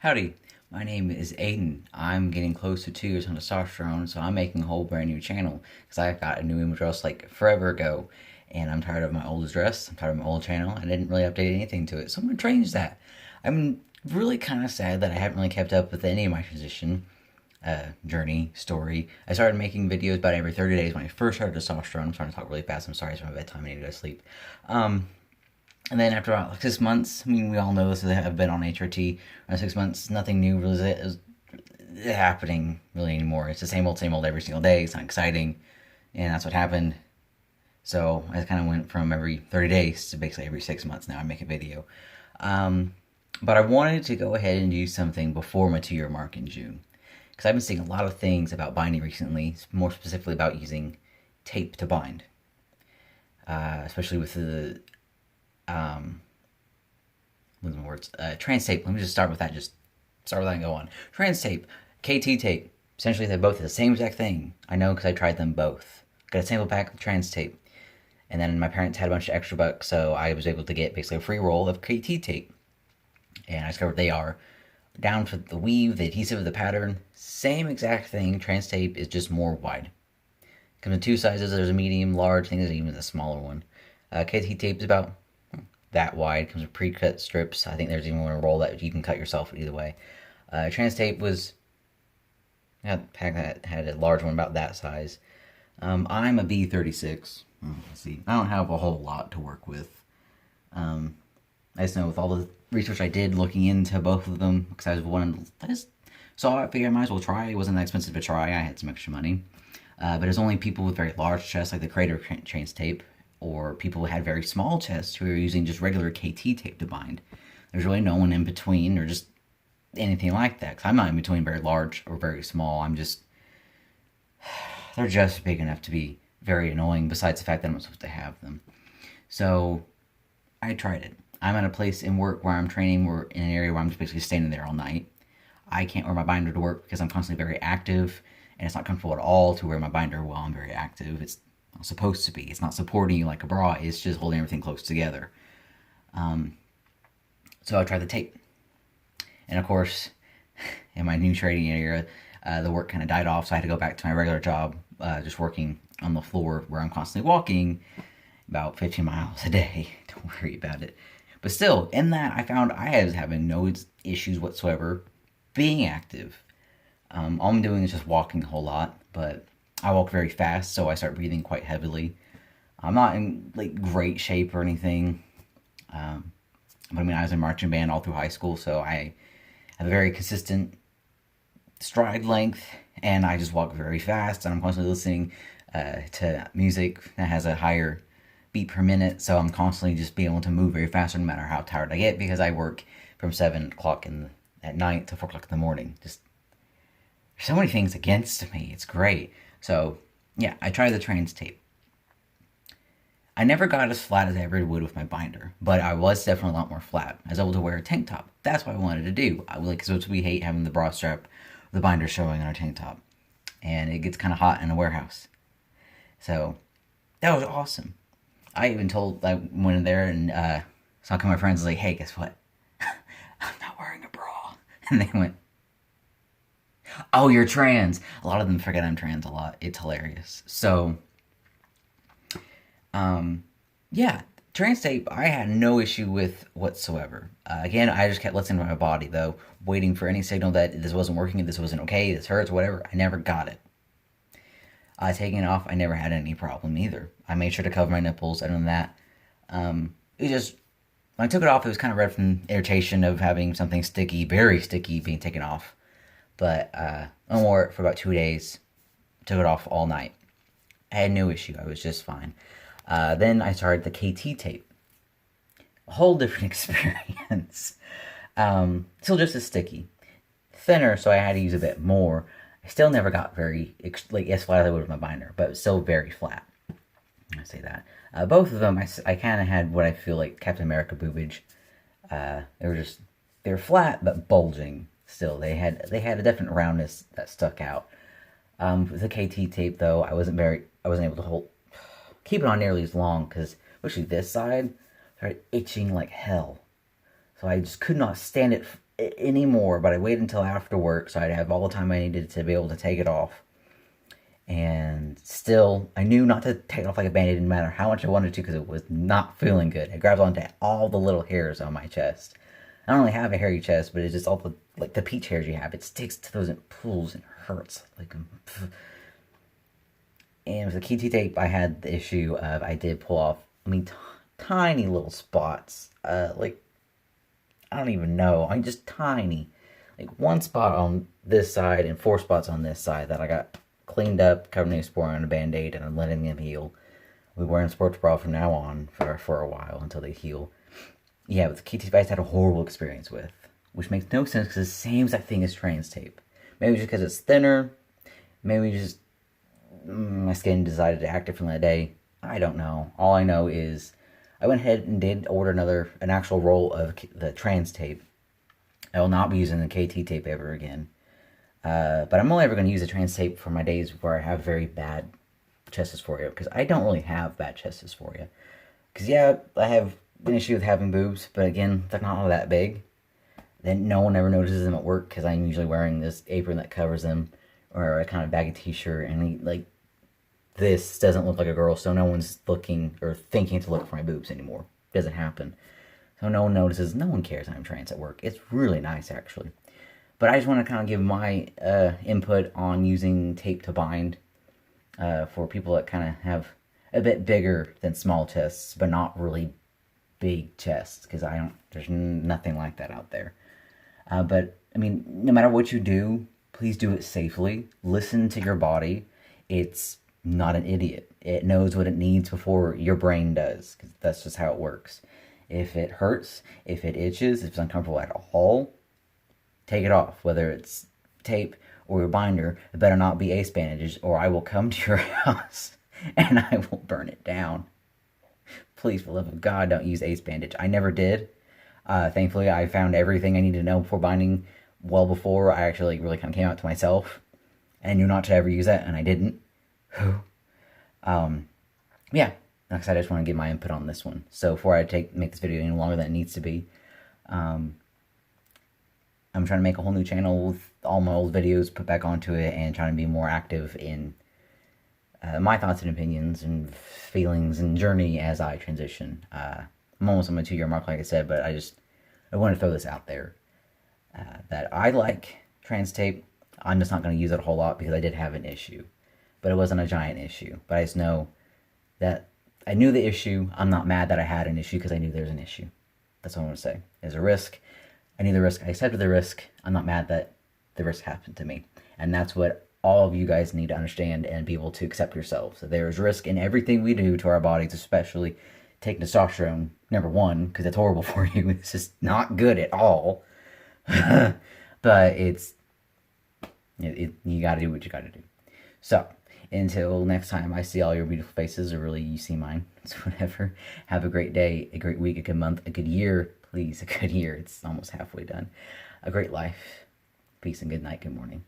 Howdy, my name is Aiden. I'm getting close to 2 years on testosterone, so I'm making a whole brand new channel because I got a new email address like forever ago, and I'm tired of my old address. I'm tired of my old channel. I didn't really update anything to it, so I'm gonna change that. I'm really kind of sad that I haven't really kept up with any of my transition journey story. I started making videos about every 30 days when I first started testosterone. I'm starting to talk really fast. I'm sorry, it's my bedtime. I need to go to sleep. And then after about like 6 months, I mean, we all know this. I've been on HRT around 6 months. Nothing new really is happening really anymore. It's the same old every single day. It's not exciting, and that's what happened. So I kind of went from every 30 days to basically every 6 months now I make a video. But I wanted to go ahead and do something before my 2 year mark in June. Because I've been seeing a lot of things about binding recently, more specifically about using tape to bind. Especially with the losing my words. TransTape. Let me just start with that. Just start with that and go on. TransTape, KT tape. Essentially, they're both the same exact thing. I know because I tried them both. Got a sample pack of TransTape, and then my parents had a bunch of extra bucks, so I was able to get basically a free roll of KT tape. And I discovered they are down for the weave, the adhesive, the pattern. Same exact thing. TransTape is just more wide. Comes in two sizes. There's a medium, large. I think there's even a smaller one. KT tape is about that wide. Comes with pre-cut strips. I think there's even a roll that you can cut yourself either way. TransTape was a pack that had a large one about that size. I'm a B36. Let's see. I don't have a whole lot to work with. I just know with all the research I did looking into both of them, because I just saw it, figured I might as well try. It wasn't that expensive to try. I had some extra money. But it's only people with very large chests, like the Creator TransTape, or people who had very small chests who are using just regular KT tape to bind. There's really no one in between or just anything like that. Because I'm not in between very large or very small. They're just big enough to be very annoying, besides the fact that I'm not supposed to have them. So I tried it. I'm at a place in work where I'm training. We're in an area where I'm just basically standing there all night. I can't wear my binder to work because I'm constantly very active, and it's not comfortable at all to wear my binder while I'm very active. It's not supposed to be. It's not supporting you like a bra. It's just holding everything close together. So I tried the tape. And of course, in my new trading area, the work kind of died off, so I had to go back to my regular job, just working on the floor where I'm constantly walking about 15 miles a day. Don't worry about it. But still, in that, I found I was having no issues whatsoever being active. All I'm doing is just walking a whole lot, but I walk very fast, so I start breathing quite heavily. I'm not in like great shape or anything, but I mean I was in marching band all through high school, so I have a very consistent stride length, and I just walk very fast, and I'm constantly listening to music that has a higher beat per minute, so I'm constantly just being able to move very fast no matter how tired I get, because I work from 7 o'clock at night to 4 o'clock in the morning. Just there's so many things against me. It's great. So yeah, I tried the TransTape. I never got as flat as I ever would with my binder, but I was definitely a lot more flat. I was able to wear a tank top. That's what I wanted to do. Because we hate having the bra strap, the binder showing on our tank top, and it gets kind of hot in a warehouse. So that was awesome. I even told, I went in there and saw my friends, was like, hey, guess what? I'm not wearing a bra. And they went, oh, you're trans. A lot of them forget I'm trans a lot. It's hilarious. So, yeah, TransTape I had no issue with whatsoever. Again, I just kept listening to my body, though, waiting for any signal that this wasn't working, this wasn't okay, this hurts, whatever. I never got it. Taking it off, I never had any problem either. I made sure to cover my nipples. Other than that, it just, when I took it off, it was kind of red from irritation of having something sticky, very sticky, being taken off. But I wore it for about 2 days. Took it off all night. I had no issue. I was just fine. Then I started the KT tape. A whole different experience. Still just as sticky. Thinner, so I had to use a bit more. I still never got very, like, as flat as I would with my binder, but still very flat. I say that. Both of them, I kind of had what I feel like Captain America boobage. They were flat, but bulging. Still, they had a definite roundness that stuck out. With the KT tape, though, I wasn't able to keep it on nearly as long, because especially this side started itching like hell. So I just could not stand it anymore, but I waited until after work so I'd have all the time I needed to be able to take it off. And still, I knew not to take it off like a band-aid, no matter how much I wanted to, because it was not feeling good. It grabs onto all the little hairs on my chest. I don't really have a hairy chest, but it's just all the, like, the peach hairs you have. It sticks to those and pulls and hurts. Like, and with the KT tape, I had the issue of I did pull off, I mean, tiny little spots. Like, I don't even know. I mean, just tiny. Like, one spot on this side and 4 spots on this side that I got cleaned up, covered in Neosporin on a band-aid, and I'm letting them heal. We're wearing sports bra from now on for a while until they heal. Yeah, but the KT device I had a horrible experience with, which makes no sense because it's the same exact thing as TransTape. Maybe just because it's thinner, maybe just my skin decided to act differently that day. I don't know. All I know is I went ahead and did order an actual roll of the TransTape. I will not be using the KT tape ever again. But I'm only ever going to use the TransTape for my days where I have very bad chest dysphoria, because I don't really have bad chest dysphoria. Because, yeah, I have an issue with having boobs, but again, they're not all that big. Then no one ever notices them at work, because I'm usually wearing this apron that covers them, or a kind of baggy t-shirt, and like, this doesn't look like a girl, so no one's looking or thinking to look for my boobs anymore. It doesn't happen. So no one notices, no one cares I'm trans at work. It's really nice, actually. But I just want to kind of give my input on using tape to bind for people that kind of have a bit bigger than small chests, but not really big chests, because there's nothing like that out there. But, I mean, no matter what you do, please do it safely. Listen to your body. It's not an idiot. It knows what it needs before your brain does, because that's just how it works. If it hurts, if it itches, if it's uncomfortable at all, take it off. Whether it's tape or your binder, it better not be ace bandages, or I will come to your house and I will burn it down. Please, for the love of God, don't use ace bandage. I never did. Thankfully, I found everything I needed to know before binding well before I actually really kind of came out to myself. And I knew not to ever use that, and I didn't. Yeah, like I said, I just want to give my input on this one. So before I make this video any longer than it needs to be, I'm trying to make a whole new channel with all my old videos put back onto it, and trying to be more active in my thoughts and opinions and feelings and journey as I transition. I'm almost on my 2-year mark, like I said, but I want to throw this out there. That I like TransTape. I'm just not going to use it a whole lot because I did have an issue. But it wasn't a giant issue. But I just know that I knew the issue. I'm not mad that I had an issue because I knew there's an issue. That's what I want to say. There's a risk. I knew the risk. I accepted the risk. I'm not mad that the risk happened to me. And that's what all of you guys need to understand and be able to accept yourselves. So there's risk in everything we do to our bodies, especially take testosterone, number one, because it's horrible for you. It's just not good at all. But you gotta do what you gotta do. So, until next time I see all your beautiful faces, or really you see mine, it's whatever. Have a great day, a great week, a good month, a good year. Please, a good year. It's almost halfway done. A great life. Peace and good night, good morning.